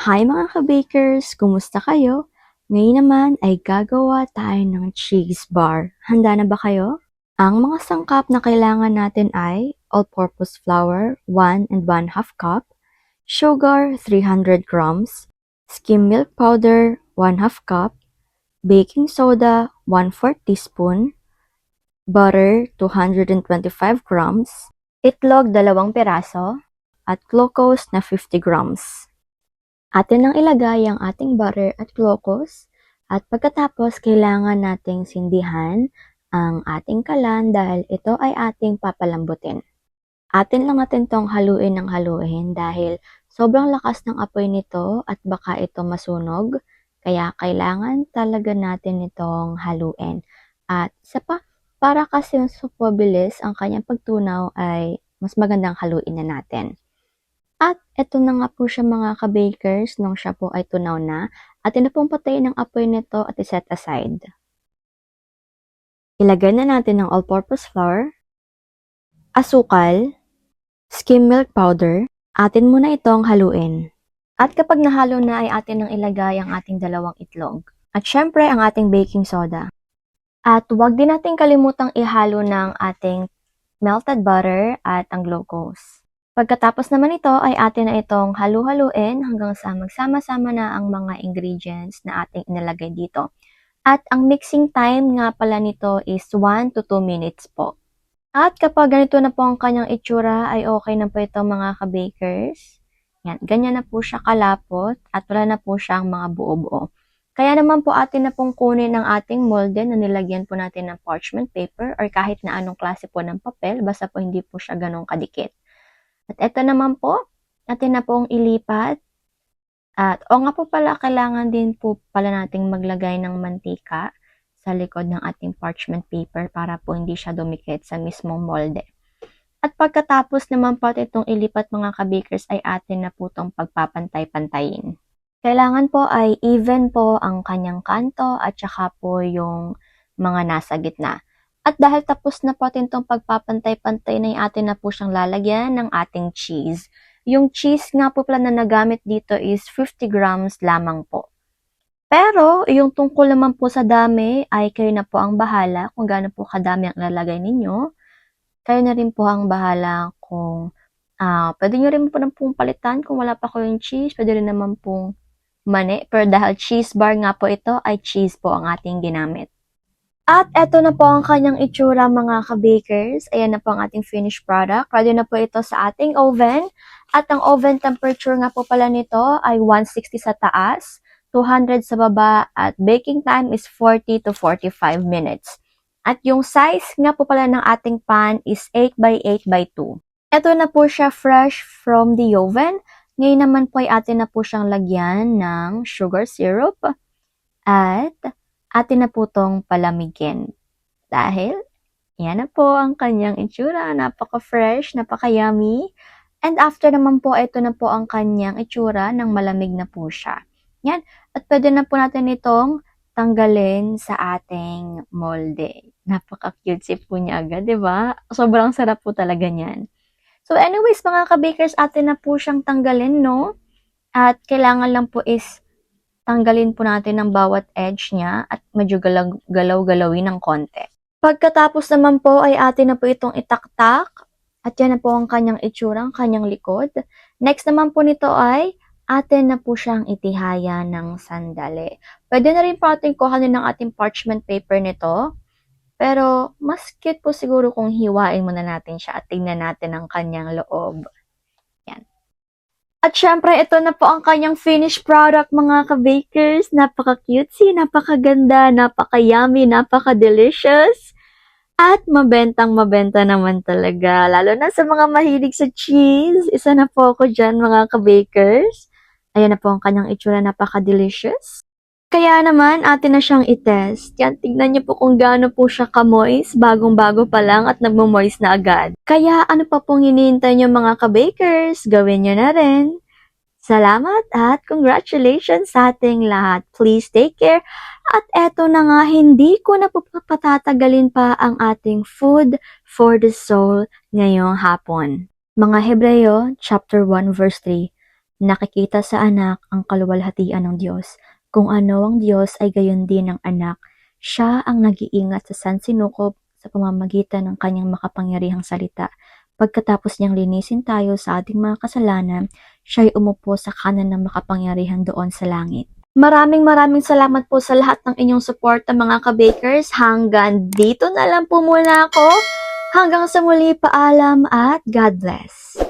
Hi mga ka-bakers! Kumusta kayo? Ngayon naman ay gagawa tayo ng cheese bar. Handa na ba kayo? Ang mga sangkap na kailangan natin ay all-purpose flour, 1 and 1/2 cup, sugar, 300 grams, skim milk powder, 1/2 cup, baking soda, 1/4 teaspoon, butter, 225 grams, itlog, 2 piraso, at glucose na 50 grams. Atin nang ilagay ang ating butter at glucose at pagkatapos kailangan nating sindihan ang ating kalan dahil ito ay ating papalambutin. Atin lang natin tong haluin ng haluin dahil sobrang lakas ng apoy nito at baka ito masunog. Kaya kailangan talaga natin itong haluin. At isa pa, para kasi supabilis ang kanyang pagtunaw ay mas magandang haluin na natin. At eto na nga po siya mga ka-bakers nung siya po ay tunaw na. Atin na pong patayin ang apoy nito at iset aside. Ilagay na natin ang all-purpose flour, asukal, skim milk powder. Atin muna itong haluin. At kapag nahalo na ay atin nang ilagay ang ating 2 itlog. At syempre ang ating baking soda. At huwag din natin kalimutang ihalo ng ating melted butter at ang glucose. Pagkatapos naman ito ay atin na itong halu-haluin hanggang sa magsama-sama na ang mga ingredients na ating inilagay dito. At ang mixing time nga pala nito is 1 to 2 minutes po. At kapag ganito na po ang kanyang itsura ay okay na po ito mga ka-bakers. Yan, ganyan na po siya kalapot at wala na po siyang mga buo-buo. Kaya naman po atin na pong kunin ang ating molde na nilagyan po natin ng parchment paper or kahit na anong klase po ng papel basta po hindi po siya ganong kadikit. At ito naman po, natin na pong ilipat. At nga po pala, kailangan din po pala nating maglagay ng mantika sa likod ng ating parchment paper para po hindi siya dumikit sa mismong molde. At pagkatapos naman po itong ilipat mga ka-bakers ay atin na po itong pagpapantay-pantayin. Kailangan po ay even po ang kanyang kanto at saka po yung mga nasa gitna. At dahil tapos na po atin itong pagpapantay-pantay na atin na po siyang lalagyan ng ating cheese. Yung cheese nga po pala na nagamit dito is 50 grams lamang po. Pero yung tungkol naman po sa dami ay kayo na po ang bahala kung gaano po kadami ang ilalagay ninyo. Kayo na rin po ang bahala kung pwede nyo rin po na pong palitan kung wala pa kayong cheese. Pwede rin naman pong mani. Pero dahil cheese bar nga po ito ay cheese po ang ating ginamit. At eto na po ang kanyang itsura mga ka-bakers. Ayan na po ang ating finished product. Ready na po ito sa ating oven. At ang oven temperature nga po pala nito ay 160 sa taas, 200 sa baba, at baking time is 40 to 45 minutes. At yung size nga po pala ng ating pan is 8 by 8 by 2. Ito na po siya fresh from the oven. Ngayon naman po ay atin na po siyang lagyan ng sugar syrup. At atin na po itong palamigin. Dahil, yan na po ang kanyang itsura. Napaka-fresh, napaka-yummy. And after naman po, ito na po ang kanyang itsura nang malamig na po siya. Yan. At pwede na po natin itong tanggalin sa ating molde. Napaka-cutesy po niya agad, di ba? Sobrang sarap po talaga niyan. So anyways, mga ka-bakers, atin na po siyang tanggalin, no? At kailangan lang po is tanggalin po natin ang bawat edge niya at medyo galaw-galawin ng konti. Pagkatapos naman po ay atin na po itong itaktak at yan na po ang kanyang itsura, ang kanyang likod. Next naman po nito ay atin na po siyang itihaya ng sandali. Pwede na rin po ating kuhanin ng ating parchment paper nito. Pero mas cute po siguro kung hiwain muna natin siya at tingnan natin ang kanyang loob. Yan. At syempre, ito na po ang kanyang finished product, mga ka-bakers. Napaka-cutesy, napakaganda, napaka-yummy, napaka-delicious. At mabentang-mabenta naman talaga. Lalo na sa mga mahilig sa cheese. Isa na po ako dyan, mga ka-bakers. Ayan na po ang kanyang itsura, napaka-delicious. Kaya naman, atin na siyang itest. Yan, tignan niyo po kung gaano po siya ka-moist, bagong-bago pa lang at nagmo-moist na agad. Kaya ano pa pong hinihintay niyo mga ka-bakers? Gawin niyo na rin. Salamat at congratulations sa ating lahat. Please take care. At eto na nga, hindi ko na po patatagalin pa ang ating food for the soul ngayong hapon. Mga Hebreo, chapter 1, verse 3. Nakikita sa anak ang kaluwalhatian ng Diyos. Kung ano ang Diyos ay gayon din ang anak. Siya ang nag-iingat sa sansinukob sa pamamagitan ng kanyang makapangyarihang salita. Pagkatapos niyang linisin tayo sa ating mga kasalanan, siya'y umupo sa kanan ng makapangyarihan doon sa langit. Maraming salamat po sa lahat ng inyong support mga ka-bakers. Hanggang dito na lang po muna ako. Hanggang sa muli, paalam at God bless.